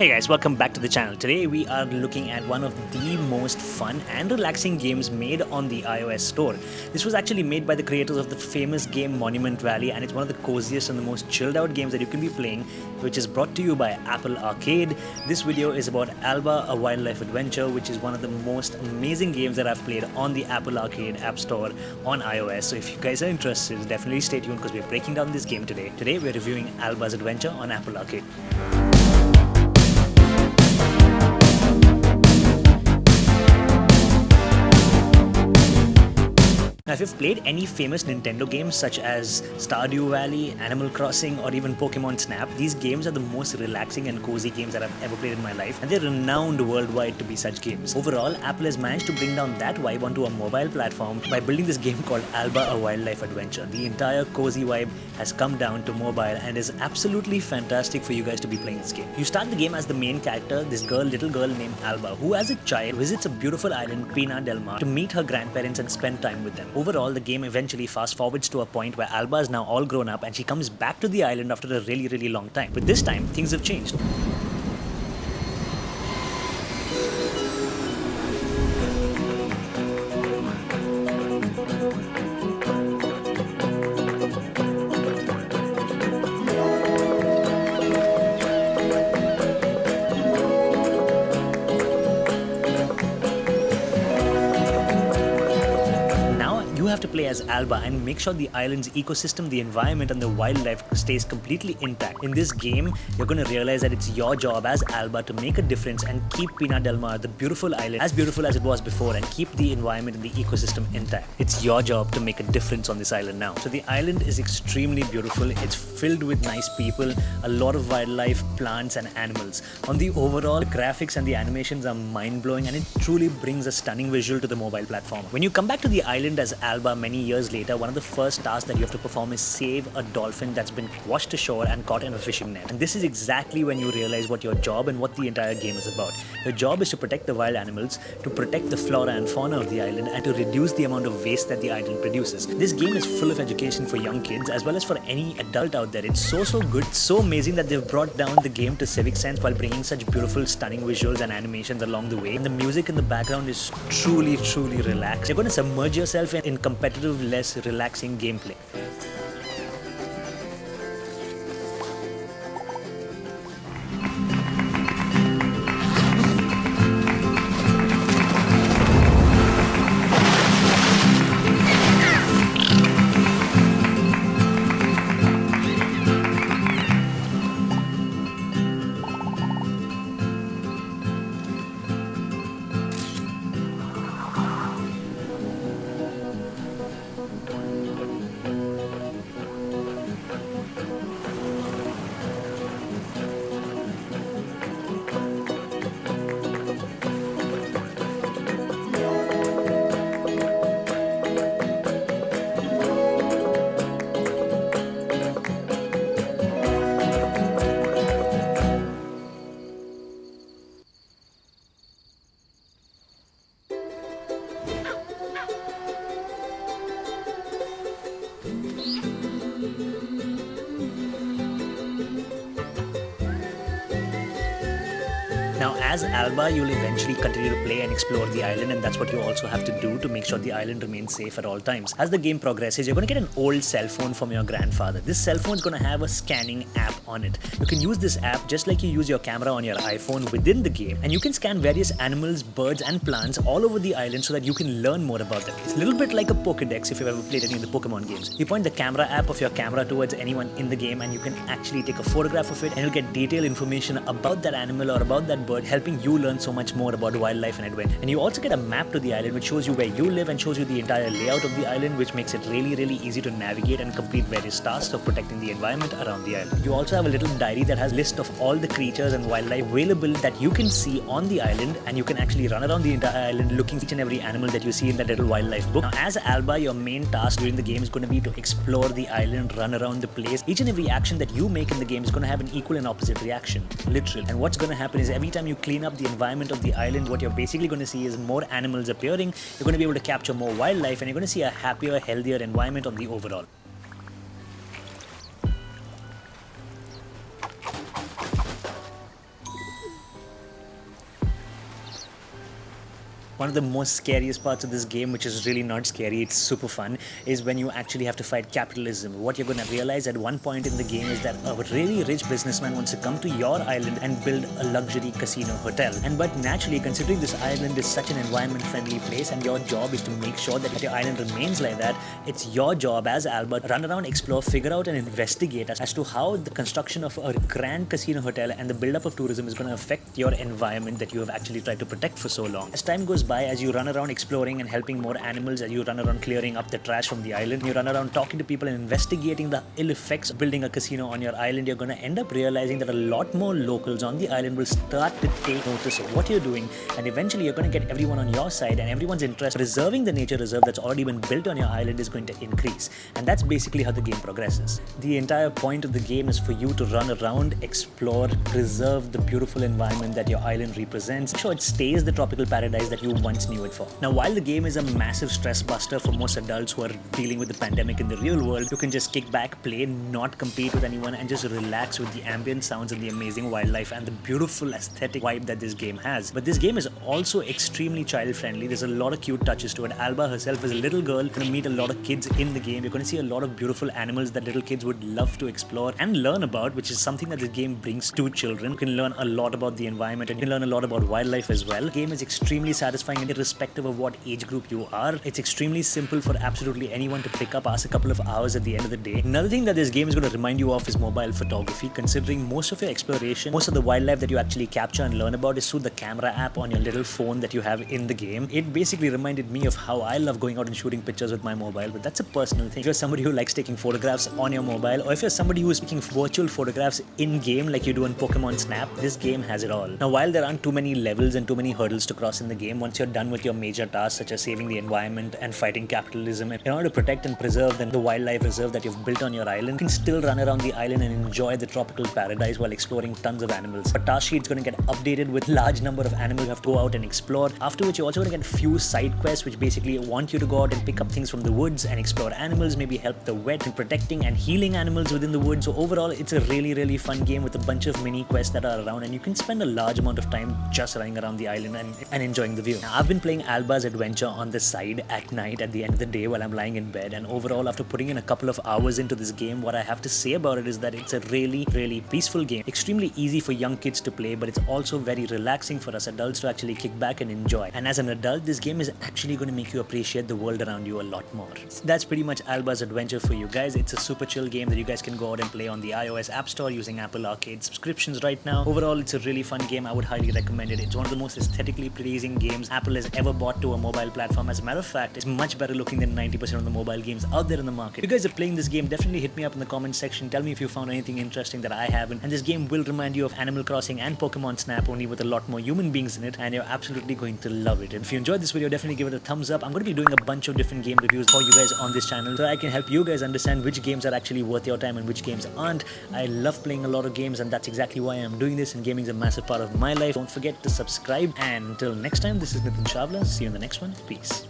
Hey guys, welcome back to the channel. Today we are looking at one of the most fun and relaxing games made on the iOS store. This was actually made by the creators of the famous game Monument Valley, and it's one of the coziest and the most chilled out games that you can be playing, which is brought to you by Apple Arcade. This video is about Alba, a wildlife adventure, which is one of the most amazing games that I've played on the Apple Arcade App Store on iOS. So if you guys are interested, definitely stay tuned because we're breaking down this game today. Today we're reviewing Alba's adventure on Apple Arcade. Now, if you've played any famous Nintendo games such as Stardew Valley, Animal Crossing, or even Pokemon Snap, these games are the most relaxing and cozy games that I've ever played in my life, and they're renowned worldwide to be such games. Overall, Apple has managed to bring down that vibe onto a mobile platform by building this game called Alba, a wildlife adventure. The entire cozy vibe has come down to mobile and is absolutely fantastic for you guys to be playing this game. You start the game as the main character, this little girl named Alba, who as a child visits a beautiful island, Pina del Mar, to meet her grandparents and spend time with them. Overall, the game eventually fast forwards to a point where Alba is now all grown up and she comes back to the island after a really long time. But this time, things have changed. You have to play as Alba and make sure the island's ecosystem, the environment and the wildlife stays completely intact. In this game, you're going to realize that it's your job as Alba to make a difference and keep Pina del Mar, the beautiful island, as beautiful as it was before and keep the environment and the ecosystem intact. It's your job to make a difference on this island now. So the island is extremely beautiful. It's filled with nice people, a lot of wildlife, plants and animals. On the overall, the graphics and the animations are mind-blowing and it truly brings a stunning visual to the mobile platform. When you come back to the island as Alba many years later, one of the first tasks that you have to perform is save a dolphin that's been washed ashore and caught in a fishing net. And this is exactly when you realize what your job and what the entire game is about. Your job is to protect the wild animals, to protect the flora and fauna of the island, and to reduce the amount of waste that the island produces. This game is full of education for young kids as well as for any adult out there. It's so good, so amazing that they've brought down the game to civic sense while bringing such beautiful, stunning visuals and animations along the way. And the music in the background is truly relaxed. You're going to submerge yourself in competitive, less relaxing gameplay. Now, as Alba, you'll eventually continue to play and explore the island, and that's what you also have to do to make sure the island remains safe at all times. As the game progresses, you're going to get an old cell phone from your grandfather. This cell phone is going to have a scanning app on it. You can use this app just like you use your camera on your iPhone within the game, and you can scan various animals, birds and plants all over the island so that you can learn more about them. It's a little bit like a Pokédex if you've ever played any of the Pokemon games. You point the camera app of your camera towards anyone in the game and you can actually take a photograph of it, and you'll get detailed information about that animal or about that bird, helping you learn so much more about wildlife and adventure. And you also get a map to the island which shows you where you live and shows you the entire layout of the island, which makes it really easy to navigate and complete various tasks of protecting the environment around the island. You also have a little diary that has a list of all the creatures and wildlife available that you can see on the island, and you can actually run around the entire island looking at each and every animal that you see in that little wildlife book. Now, as Alba, your main task during the game is going to be to explore the island, run around the place. Each and every action that you make in the game is going to have an equal and opposite reaction, literally. And what's going to happen is every time you clean up the environment of the island, what you're basically going to see is more animals appearing, you're going to be able to capture more wildlife, and you're going to see a happier, healthier environment on the overall. One of the most scariest parts of this game, which is really not scary, it's super fun, is when you actually have to fight capitalism. What you're going to realize at one point in the game is that a really rich businessman wants to come to your island and build a luxury casino hotel. But naturally, considering this island is such an environment-friendly place and your job is to make sure that your island remains like that, it's your job as Alba to run around, explore, figure out and investigate as to how the construction of a grand casino hotel and the build-up of tourism is going to affect your environment that you have actually tried to protect for so long. As time goes by, as you run around exploring and helping more animals, as you run around clearing up the trash from the island, you run around talking to people and investigating the ill effects of building a casino on your island, you're going to end up realizing that a lot more locals on the island will start to take notice of what you're doing, and eventually you're going to get everyone on your side, and everyone's interest in preserving the nature reserve that's already been built on your island is going to increase. And that's basically how the game progresses. The entire point of the game is for you to run around, explore, preserve the beautiful environment that your island represents, make sure it stays the tropical paradise that you once knew it for. Now, while the game is a massive stress buster for most adults who are dealing with the pandemic in the real world, you can just kick back, play, not compete with anyone, and just relax with the ambient sounds and the amazing wildlife and the beautiful aesthetic vibe that this game has. But this game is also extremely child friendly. There's a lot of cute touches to it. Alba herself is a little girl. You're going to meet a lot of kids in the game. You're going to see a lot of beautiful animals that little kids would love to explore and learn about, which is something that this game brings to children. You can learn a lot about the environment and you can learn a lot about wildlife as well. The game is extremely satisfying irrespective of what age group you are. It's extremely simple for absolutely anyone to pick up, pass a couple of hours at the end of the day. Another thing that this game is going to remind you of is mobile photography, considering most of your exploration, most of the wildlife that you actually capture and learn about is through the camera app on your little phone that you have in the game. It basically reminded me of how I love going out and shooting pictures with my mobile, but that's a personal thing. If you're somebody who likes taking photographs on your mobile, or if you're somebody who is taking virtual photographs in-game like you do in Pokemon Snap, this game has it all. Now, while there aren't too many levels and too many hurdles to cross in the game, once you're done with your major tasks such as saving the environment and fighting capitalism, in order to protect and preserve the wildlife reserve that you've built on your island, you can still run around the island and enjoy the tropical paradise while exploring tons of animals. But task sheet's going to get updated with large number of animals you have to go out and explore. After which you're also going to get a few side quests which basically want you to go out and pick up things from the woods and explore animals, maybe help the vet in protecting and healing animals within the woods. So overall, it's a really fun game with a bunch of mini quests that are around, and you can spend a large amount of time just running around the island and enjoying the view. Now, I've been playing Alba's Adventure on the side at night at the end of the day while I'm lying in bed, and overall, after putting in a couple of hours into this game, what I have to say about it is that it's a really peaceful game. Extremely easy for young kids to play, but it's also very relaxing for us adults to actually kick back and enjoy. And as an adult, this game is actually going to make you appreciate the world around you a lot more. So that's pretty much Alba's Adventure for you guys. It's a super chill game that you guys can go out and play on the iOS App Store using Apple Arcade subscriptions right now. Overall, it's a really fun game. I would highly recommend it. It's one of the most aesthetically pleasing games Apple has ever brought to a mobile platform. As a matter of fact, it's much better looking than 90% of the mobile games out there in the market. If you guys are playing this game, definitely hit me up in the comment section. Tell me if you found anything interesting that I haven't. And this game will remind you of Animal Crossing and Pokemon Snap, only with a lot more human beings in it, and you're absolutely going to love it. And if you enjoyed this video, definitely give it a thumbs up. I'm going to be doing a bunch of different game reviews for you guys on this channel so I can help you guys understand which games are actually worth your time and which games aren't. I love playing a lot of games, and that's exactly why I'm doing this, and gaming is a massive part of my life. Don't forget to subscribe, and until next time, this is Nitin Chawla. See you in the next one. Peace.